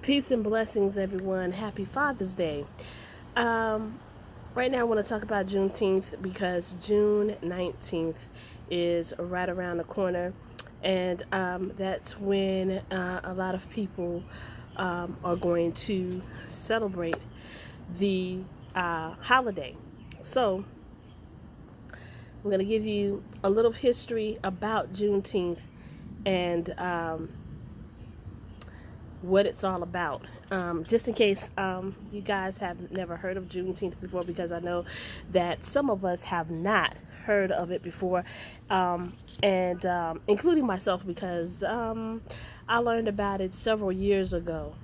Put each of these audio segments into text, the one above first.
Peace and blessings, everyone. Happy Father's Day. Um, right now, I want to talk about Juneteenth because June 19th is right around the corner, and that's when a lot of people are going to celebrate the holiday. So, I'm going to give you a little history about Juneteenth and what it's all about. Just in case you guys have never heard of Juneteenth before, because I know that some of us have not heard of it before, and including myself, because I learned about it several years ago,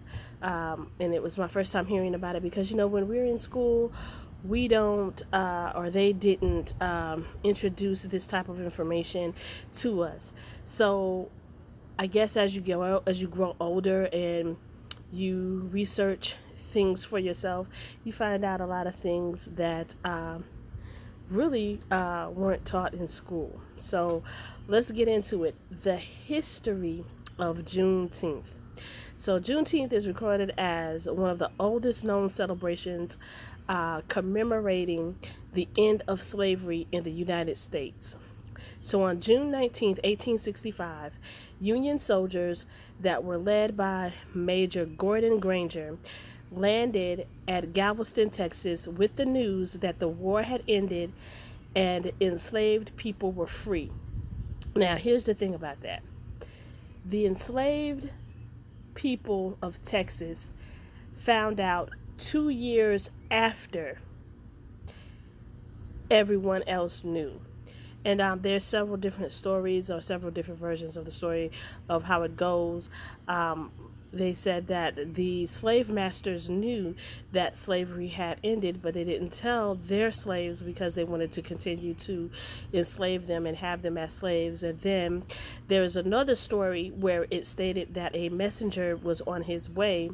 and it was my first time hearing about it because when we were in school, we don't or they didn't introduce this type of information to us. So I guess as you grow older and you research things for yourself, you find out a lot of things that really weren't taught in school. So let's get into it. The history of Juneteenth. So Juneteenth is recorded as one of the oldest known celebrations commemorating the end of slavery in the United States. So on June 19th, 1865, Union soldiers that were led by Major Gordon Granger landed at Galveston, Texas with the news that the war had ended and enslaved people were free. Now, here's the thing about that. The enslaved people of Texas found out 2 years after everyone else knew. And there's several different stories or several different versions of the story of how it goes. They said that the slave masters knew that slavery had ended, but they didn't tell their slaves because they wanted to continue to enslave them and have them as slaves. And then there's another story where it stated that a messenger was on his way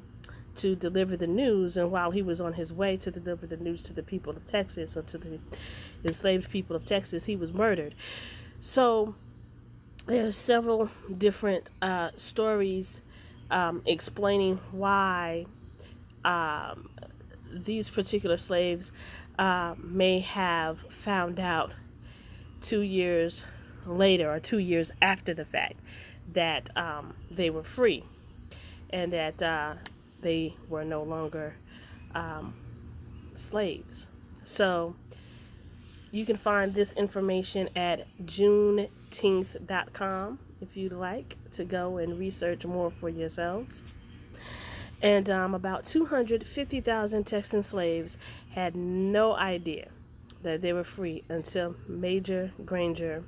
to deliver the news, and while he was on his way to deliver the news to the people of Texas, or to the enslaved people of Texas, he was murdered. So there's several different stories explaining why these particular slaves may have found out 2 years later or 2 years after the fact that they were free and that they were no longer slaves. So you can find this information at Junteenth.com if you'd like to go and research more for yourselves. And about 250,000 Texan slaves had no idea that they were free until Major Granger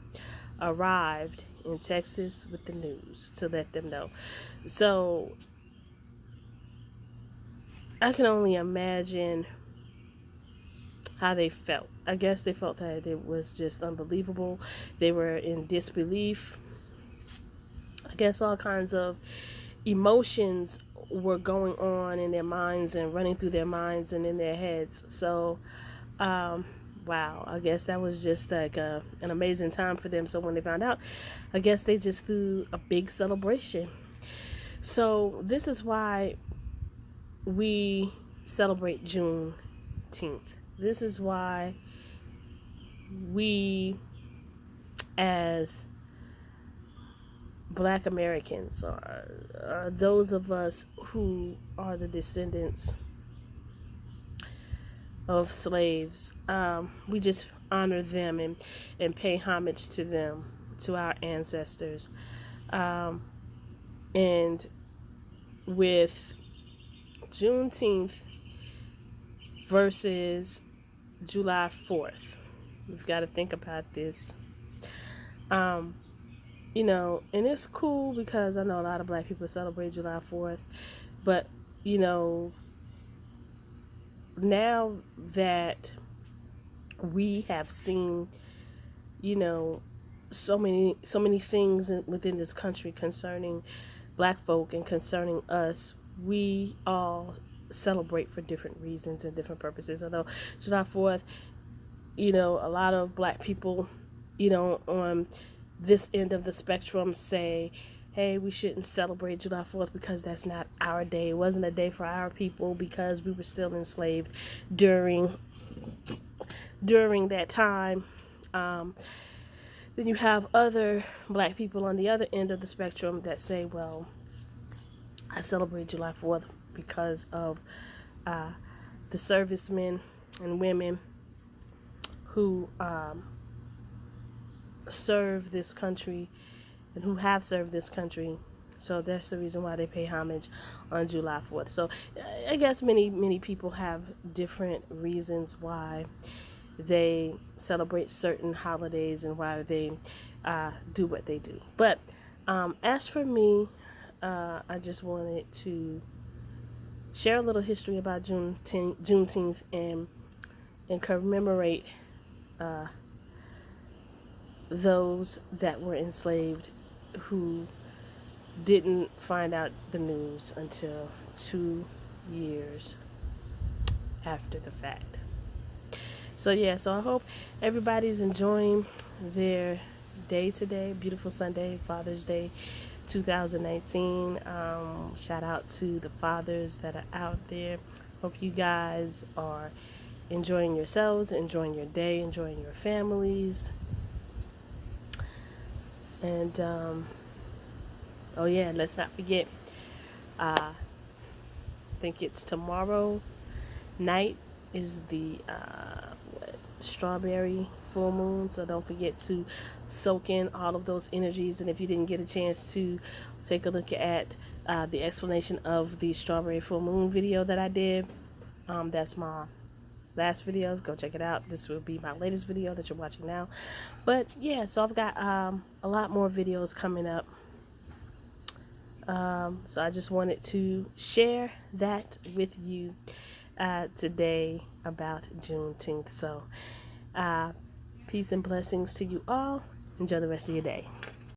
arrived in Texas with the news to let them know. So I can only imagine how they felt. I guess they felt that it was just unbelievable. They were in disbelief. I guess all kinds of emotions were going on in their minds and running through their minds and in their heads. So, wow, I guess that was just like an amazing time for them. So when they found out, I guess they just threw a big celebration. So this is why we celebrate Juneteenth. This is why we, as Black Americans, or those of us who are the descendants of slaves, we just honor them and pay homage to them, to our ancestors. And with Juneteenth versus July 4th, we've got to think about this. And it's cool because I know a lot of Black people celebrate July 4th, but now that we have seen, so many things within this country concerning Black folk and concerning us, we all celebrate for different reasons and different purposes. I know July 4th, a lot of Black people, on this end of the spectrum say, hey, we shouldn't celebrate July 4th because that's not our day. It wasn't a day for our people because we were still enslaved during that time. Then you have other black people on the other end of the spectrum that say, well, I celebrate July 4th because of the servicemen and women who serve this country and who have served this country. So that's the reason why they pay homage on July 4th. So I guess many people have different reasons why they celebrate certain holidays and why they do what they do. But as for me, I just wanted to share a little history about Juneteenth and commemorate those that were enslaved who didn't find out the news until 2 years after the fact. So I hope everybody's enjoying their day today. Beautiful Sunday, Father's Day 2019. Shout out to the fathers that are out there. Hope you guys are enjoying yourselves, enjoying your day, enjoying your families. And let's not forget, I think it's tomorrow night is the strawberry full moon, so don't forget to soak in all of those energies. And if you didn't get a chance to take a look at the explanation of the strawberry full moon video that I did, that's my last video. Go check it out. This will be my latest video that you're watching now. But so I've got a lot more videos coming up. So I just wanted to share that with you today about Juneteenth. So peace and blessings to you all. Enjoy the rest of your day.